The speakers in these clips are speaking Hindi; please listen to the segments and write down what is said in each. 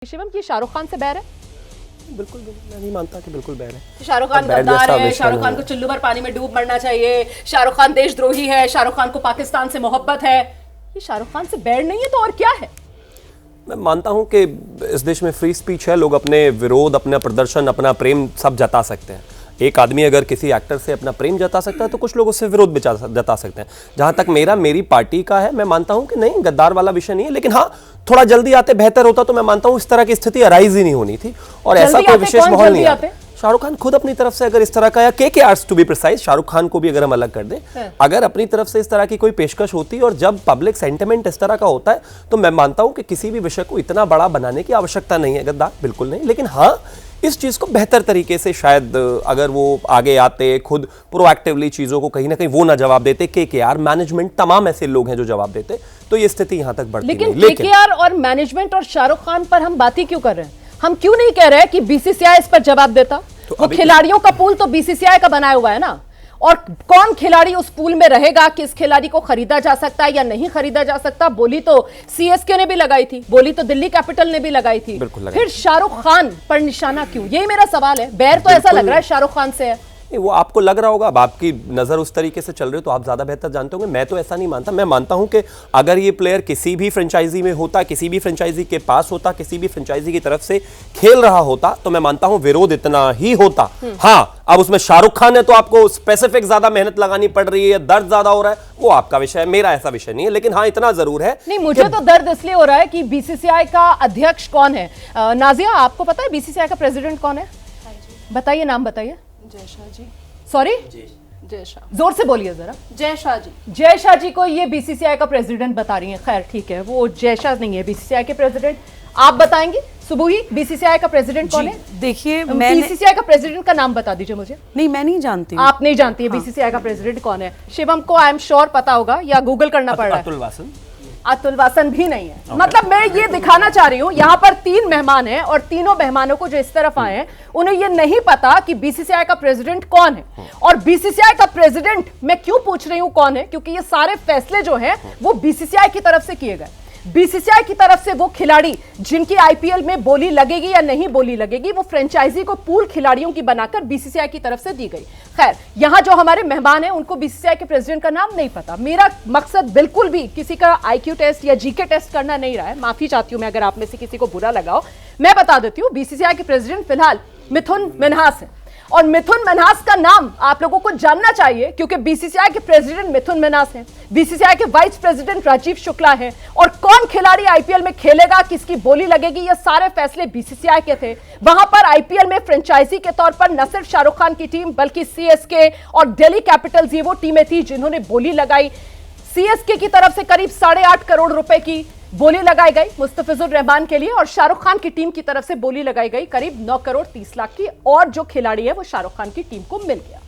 शिवम की शाहरुख खान से बैर है? बिल्कुल मैं नहीं मानता कि बिल्कुल बैर है। शाहरुख खान गद्दार है, शाहरुख खान को चुल्लू भर पानी में डूब मरना चाहिए, शाहरुख खान देशद्रोही है, शाहरुख खान को पाकिस्तान से मोहब्बत है। ये शाहरुख खान से बैर नहीं है तो और क्या है? मैं मानता हूं कि इस देश में फ्री स्पीच है, लोग अपने विरोध, अपना प्रदर्शन, अपना प्रेम सब जता सकते हैं। एक आदमी अगर किसी एक्टर से अपना प्रेम जता सकता है तो कुछ लोग उससे विरोध भी जता सकते हैं। जहां तक मेरी पार्टी का है, मैं मानता हूं कि नहीं, गद्दार वाला विषय नहीं है, लेकिन हाँ थोड़ा जल्दी आते बेहतर होता। तो मैं मानता हूं इस तरह की स्थिति अराइज ही नहीं होनी थी और ऐसा कोई विशेष माहौल नहीं है। शाहरुख खान खुद अपनी तरफ से अगर इस तरह का, या KKR to be precise, Shahrukh Khan को भी अगर हम अलग कर दें, अगर अपनी तरफ से इस तरह की कोई पेशकश होती और जब पब्लिक सेंटिमेंट इस तरह का होता है तो मैं मानता हूं कि किसी भी विषय को इतना बड़ा बनाने की आवश्यकता नहीं है। गद्दार बिल्कुल नहीं, लेकिन हाँ इस चीज को बेहतर तरीके से शायद अगर वो आगे आते, खुद प्रोएक्टिवली चीजों को कहीं ना कहीं वो ना जवाब देते, KKR मैनेजमेंट तमाम ऐसे लोग हैं जो जवाब देते, तो ये स्थिति यहां तक बढ़ती नहीं। लेकिन KKR और मैनेजमेंट और शाहरुख खान पर हम बात ही क्यों कर रहे हैं? हम क्यों नहीं कह रहे हैं कि BCCI इस पर जवाब देता? तो वो खिलाड़ियों का पूल तो BCCI का बनाया हुआ है ना, और कौन खिलाड़ी उस पूल में रहेगा, किस खिलाड़ी को खरीदा जा सकता है या नहीं खरीदा जा सकता, बोली तो CSK ने भी लगाई थी, बोली तो दिल्ली कैपिटल ने भी लगाई थी। फिर शाहरुख खान पर निशाना क्यों? यही मेरा सवाल है। बैर तो ऐसा लग रहा है शाहरुख खान से है। वो आपको लग रहा होगा, अब आपकी नजर उस तरीके से चल रही हो तो आप ज्यादा बेहतर जानते होंगे। मैं तो ऐसा नहीं मानता। मैं मानता हूं कि अगर ये प्लेयर किसी भी फ्रेंचाइजी में होता, किसी भी फ्रेंचाइजी के पास होता, किसी भी फ्रेंचाइजी की तरफ से खेल रहा होता, तो मैं मानता हूं विरोध इतना ही होता। हाँ, अब उसमें शाहरुख खान है तो आपको स्पेसिफिक ज्यादा मेहनत लगानी पड़ रही है, दर्द ज्यादा हो रहा है, वो आपका विषय है, मेरा ऐसा विषय नहीं है। लेकिन हाँ इतना जरूर है, नहीं मुझे तो दर्द इसलिए हो रहा है कि BCCI का अध्यक्ष कौन है? नाजिया, आपको पता है BCCI का प्रेसिडेंट कौन है? बताइए, नाम बताइए। जय शाह जी। सॉरी, जय शाह। जोर से बोलिए जरा। जय शाह जी। जय शाह जी को ये BCCI का प्रेसिडेंट बता रही हैं। खैर ठीक है, वो जय शाह नहीं है BCCI के प्रेसिडेंट। आप बताएंगे सुबुही, BCCI का प्रेसिडेंट कौन है? देखिए, BCCI का प्रेसिडेंट का नाम बता दीजिए मुझे। नहीं, मैं नहीं जानती। आप नहीं जानती है BCCI का प्रेसिडेंट कौन है? शिवम को आई एम श्योर पता होगा या गूगल करना पड़ रहा है। अतुल वासन भी नहीं है। मतलब मैं ये दिखाना चाह रही हूँ, यहाँ पर 3 मेहमान हैं और तीनों मेहमानों को जो इस तरफ आए हैं उन्हें ये नहीं पता कि BCCI का प्रेसिडेंट कौन है। और BCCI का प्रेसिडेंट मैं क्यों पूछ रही हूँ कौन है, क्योंकि ये सारे फैसले जो हैं वो BCCI की तरफ से किए गए। BCCI की तरफ से वो खिलाड़ी जिनकी IPL में बोली लगेगी या नहीं बोली लगेगी, वो फ्रेंचाइजी को पूल खिलाड़ियों की बनाकर BCCI की तरफ से दी गई। खैर, यहां जो हमारे मेहमान हैं उनको BCCI के प्रेसिडेंट का नाम नहीं पता। मेरा मकसद बिल्कुल भी किसी का IQ टेस्ट या GK टेस्ट करना नहीं रहा है। माफी चाहती हूं मैं अगर आप में से किसी को बुरा लगा हो। मैं बता देती हूं, BCCI के प्रेसिडेंट फिलहाल मिथुन मिन्हास है और मिथुन मिन्हास का नाम आप लोगों को जानना चाहिए क्योंकि BCCI के प्रेसिडेंट मिथुन मिन्हास हैं, BCCI के वाइस प्रेसिडेंट राजीव शुक्ला हैं, और कौन खिलाड़ी IPL में खेलेगा, किसकी बोली लगेगी, ये सारे फैसले BCCI के थे। वहां पर IPL में फ्रेंचाइजी के तौर पर न सिर्फ शाहरुख खान की टीम बल्कि CSK और दिल्ली कैपिटल्स, ये वो टीमें थी जिन्होंने बोली लगाई। CSK की तरफ से करीब 8.5 करोड़ रुपए की बोली लगाई गई मुस्तफिजुर रहमान के लिए, और शाहरुख खान की टीम की तरफ से बोली लगाई गई करीब 9 करोड़ 30 लाख की, और जो खिलाड़ी है वो शाहरुख खान की टीम को मिल गया।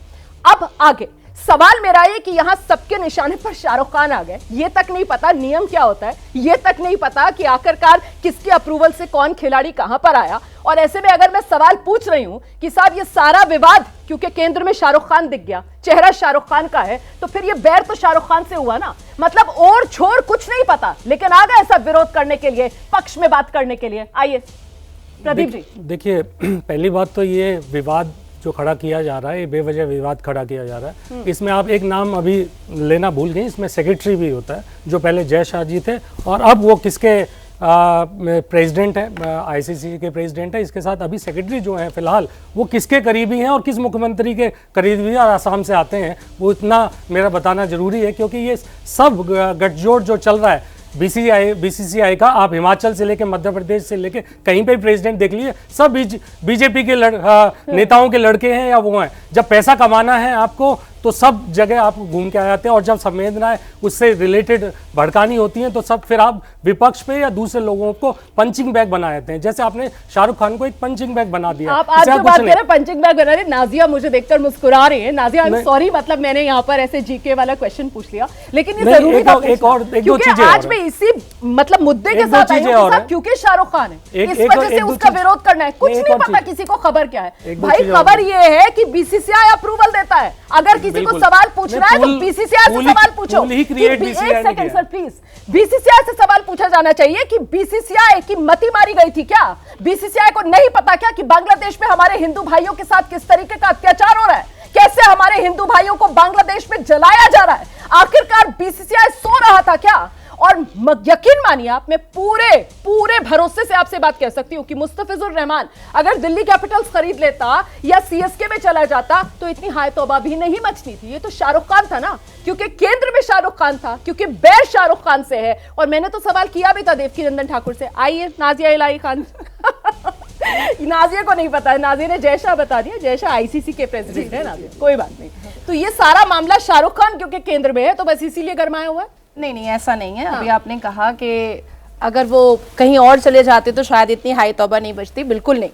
अब आगे सवाल मेरा ये कि यहां सबके निशाने पर शाहरुख खान आ गए। ये तक नहीं पता नियम क्या होता है, ये तक नहीं पता कि आखिरकार किसके अप्रूवल से कौन खिलाड़ी कहां पर आया। और ऐसे में अगर मैं सवाल पूछ रही हूं कि साहब ये सारा विवाद क्योंकि केंद्र में शाहरुख खान दिख गया, चेहरा शाहरुख खान का है, तो फिर ये बैर तो शाहरुख खान से हुआ ना। मतलब और छोड़ कुछ नहीं पता, लेकिन आ गए सब विरोध करने के लिए, पक्ष में बात करने के लिए। आइए प्रदीप जी। देखिए, पहली बात तो ये विवाद जो खड़ा किया जा रहा है, ये बेवजह विवाद खड़ा किया जा रहा है। इसमें आप एक नाम अभी लेना भूल गए, इसमें सेक्रेटरी भी होता है जो पहले जय शाह जी थे और अब वो किसके प्रेसिडेंट है, ICC के प्रेसिडेंट है। इसके साथ अभी सेक्रेटरी जो है फिलहाल वो किसके करीबी हैं और किस मुख्यमंत्री के करीबी और आसाम से आते हैं, वो इतना मेरा बताना जरूरी है क्योंकि ये सब गठजोड़ जो चल रहा है BCCI का, आप हिमाचल से लेके मध्य प्रदेश से लेके कहीं पे प्रेसिडेंट देख लीजिए, सब BJP के नेताओं के लड़के हैं या वो हैं। जब पैसा कमाना है आपको तो सब जगह आप घूम के आ जाते हैं, और जब संवेदनाएं उससे रिलेटेड भड़कानी होती हैं तो सब फिर आप विपक्ष पे या दूसरे लोगों को पंचिंग बैग बना देते हैं। जैसे आपने शाहरुख खान को एक पंचिंग बैग बना दिया। आप आज जो बात कर रहे हैं पंचिंग बैग बना रहे, नाजिया मुझे देखकर मुस्कुरा रही है। नाजिया, आई एम सॉरी, मतलब मैंने यहाँ पर ऐसे GK वाला क्वेश्चन पूछ लिया, लेकिन ये जरूरी था क्योंकि आज मैं इसी मतलब मुद्दे के साथ आई हूं क्योंकि शाहरुख खान है, इस वजह से उसका विरोध करना है। कुछ नहीं पता किसी को खबर क्या है भाई, खबर ये है कि BCCI अप्रूवल देता है। अगर किसी को बिल्कुल। सवाल पूछना है तो पूल- बीसीसीआई से पूल ही- सवाल पूछो। पूल ही कि create एक BCCI ने सेकंड किया। सर प्लीज, बीसीसीआई से सवाल पूछा जाना चाहिए कि बीसीसीआई की मति मारी गई थी क्या? बीसीसीआई को नहीं पता क्या कि बांग्लादेश में हमारे हिंदू भाइयों के साथ किस तरीके का अत्याचार हो रहा है? कैसे हमारे हिंदू भाइयों को बांग्लादेश में जलाया जा रहा है? आखिरकार बीसीसीआई सो रहा था क्या? और यकीन मानिए आप, मैं पूरे भरोसे से आपसे बात कह सकती हूं कि मुस्तफिजुर रहमान अगर दिल्ली कैपिटल्स खरीद लेता या सीएसके में चला जाता तो इतनी हाय तौबा भी नहीं मचनी थी। ये तो शाहरुख खान था ना, क्योंकि केंद्र में शाहरुख खान था, क्योंकि बैर शाहरुख खान से है। और मैंने तो सवाल किया भी था देवकीनंदन ठाकुर से। आइए नाजिया इलाही खान नाजिया को नहीं पता है, नाजिया ने जयशाह बता दिया। जयशाह आईसीसी के प्रेसिडेंट है नाजिया, कोई बात नहीं। तो ये सारा मामला शाहरुख खान क्योंकि केंद्र में है तो बस इसीलिए गरमाया हुआ है। नहीं नहीं, ऐसा नहीं है। अभी आपने कहा कि अगर वो कहीं और चले जाते तो शायद इतनी हाई तौबा नहीं बचती। बिल्कुल नहीं।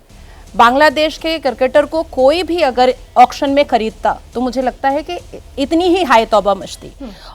बांग्लादेश के क्रिकेटर को कोई भी अगर ऑक्शन में खरीदता तो मुझे लगता है कि इतनी ही हाई तौबा मचती।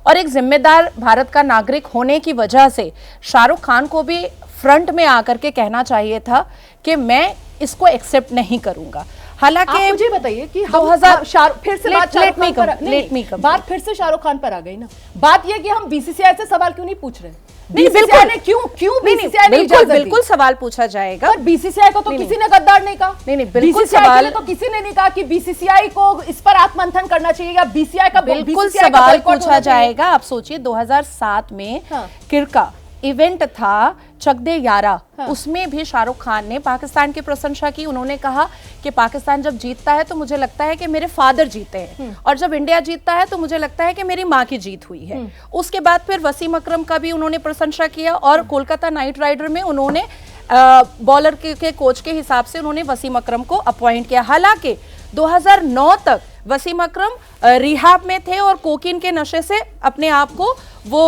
और एक जिम्मेदार भारत का नागरिक होने की वजह से शाहरुख खान को भी फ्रंट में आकर के कहना चाहिए था कि मैं इसको एक्सेप्ट नहीं करूंगा। हालांकि आप मुझे बताइए कि 2000 फिर से बात शाहरुख खान पर बात फिर से शाहरुख खान पर आ गई ना। बात यह कि हम बीसीसीआई से सवाल क्यों नहीं पूछ रहे? नहीं, बीसीसीआई ने क्यों बीसीसीआई ने इजाजत दी? बिल्कुल सवाल पूछा जाएगा। और बीसीसीआई को तो किसी ने गद्दार नहीं कहा। नहीं, बिल्कुल बीसीसीआई सवाल- के लिए तो किसी ने नहीं कहा कि बीसीसीआई को इस पर आत्मंथन करना चाहिए या बीसीसीआई का बिल्कुल BCCI का सवाल boycott पूछा होना चाहिए। जाएगा। आप सोचिए 2007 में हाँ। किरका इवेंट था चकदे यारा, उसमें भी शाहरुख खान ने पाकिस्तान की प्रशंसा की। उन्होंने कहा कि पाकिस्तान जब जीतता है तो मुझे लगता है कि मेरे फादर जीते हैं, और जब इंडिया जीतता है तो मुझे लगता है कि मेरी माँ की जीत हुई है। उसके बाद फिर वसीम अकरम का भी उन्होंने प्रशंसा किया, और कोलकाता नाइट राइडर में उन्होंने बॉलर के कोच के हिसाब से उन्होंने वसीम अकरम को अपॉइंट किया। हालांकि 2009 तक वसीम अकरम रिहाब में थे और कोकीन के नशे से अपने आप को वो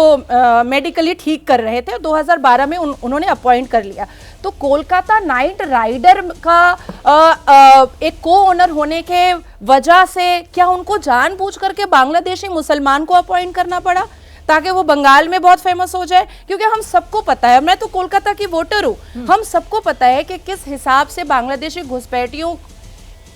मेडिकली ठीक कर रहे थे। 2012 में उन्होंने अपॉइंट कर लिया। तो कोलकाता नाइट राइडर का एक को ओनर होने के वजह से क्या उनको जानबूझ करके बांग्लादेशी मुसलमान को अपॉइंट करना पड़ा ताकि वो बंगाल में बहुत फेमस हो जाए? क्योंकि हम सबको पता है, मैं तो कोलकाता की वोटर हूँ, हम सबको पता है कि किस हिसाब से बांग्लादेशी घुसपैठियों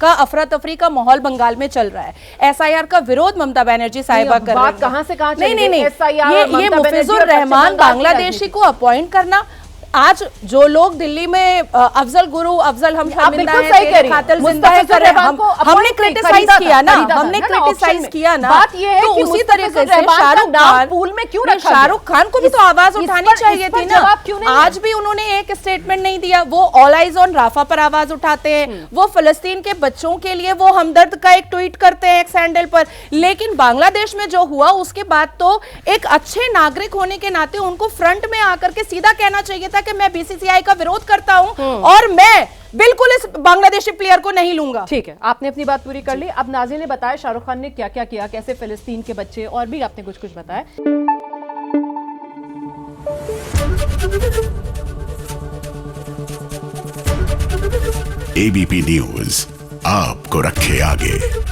का अफरा तफरी का माहौल बंगाल में चल रहा है। एसआईआर का विरोध ममता बनर्जी साहिबा कर रही है। बात कहां से कहां चली नहीं, गई? SIR ये ममता बनर्जी मुफिजुर और पश्चिम रहमान बंगाल की बांग्लादेशी राजनीति। को अपॉइंट करना, आज जो लोग दिल्ली में अफजल गुरु अफजल हम आप शर्मिंदा बिल्कुल हैं, सही तेरे कह रही हैं। खातिल जिंदा मुस्तफा है कर रहे हैं। रहमान को हमने appoint क्रिटिसाइज खरीदा था, किया ना, खरीदा था हमने ना, क्रिटिसाइज auction में। किया ना। बात ये है तो कि उसी मुस्तफा तरीके से रहमान का शाहरुख नाम खान पूल में क्यों नहीं, रखा शाहरुख खान को भी तो आवाज उठानी चाहिए थी ना। जवाब क्यों नहीं? आज भी उन्होंने एक स्टेटमेंट नहीं दिया। वो ऑल आइज ऑन राफा पर आवाज उठाते हैं, वो फलस्तीन के बच्चों के लिए वो हमदर्द का एक ट्वीट करते हैं एक सैंडल पर, लेकिन बांग्लादेश में जो हुआ उसके बाद तो एक अच्छे नागरिक होने के नाते उनको फ्रंट में आकर के सीधा कहना चाहिए था कि मैं बीसीसीआई का विरोध करता हूं और मैं बिल्कुल इस बांग्लादेशी प्लेयर को नहीं लूंगा। ठीक है, आपने अपनी बात पूरी कर ली। अब नाज़िया ने बताया शाहरुख खान ने क्या क्या किया, कैसे फिलिस्तीन के बच्चे, और भी आपने कुछ कुछ बताया। एबीपी न्यूज आपको रखे आगे।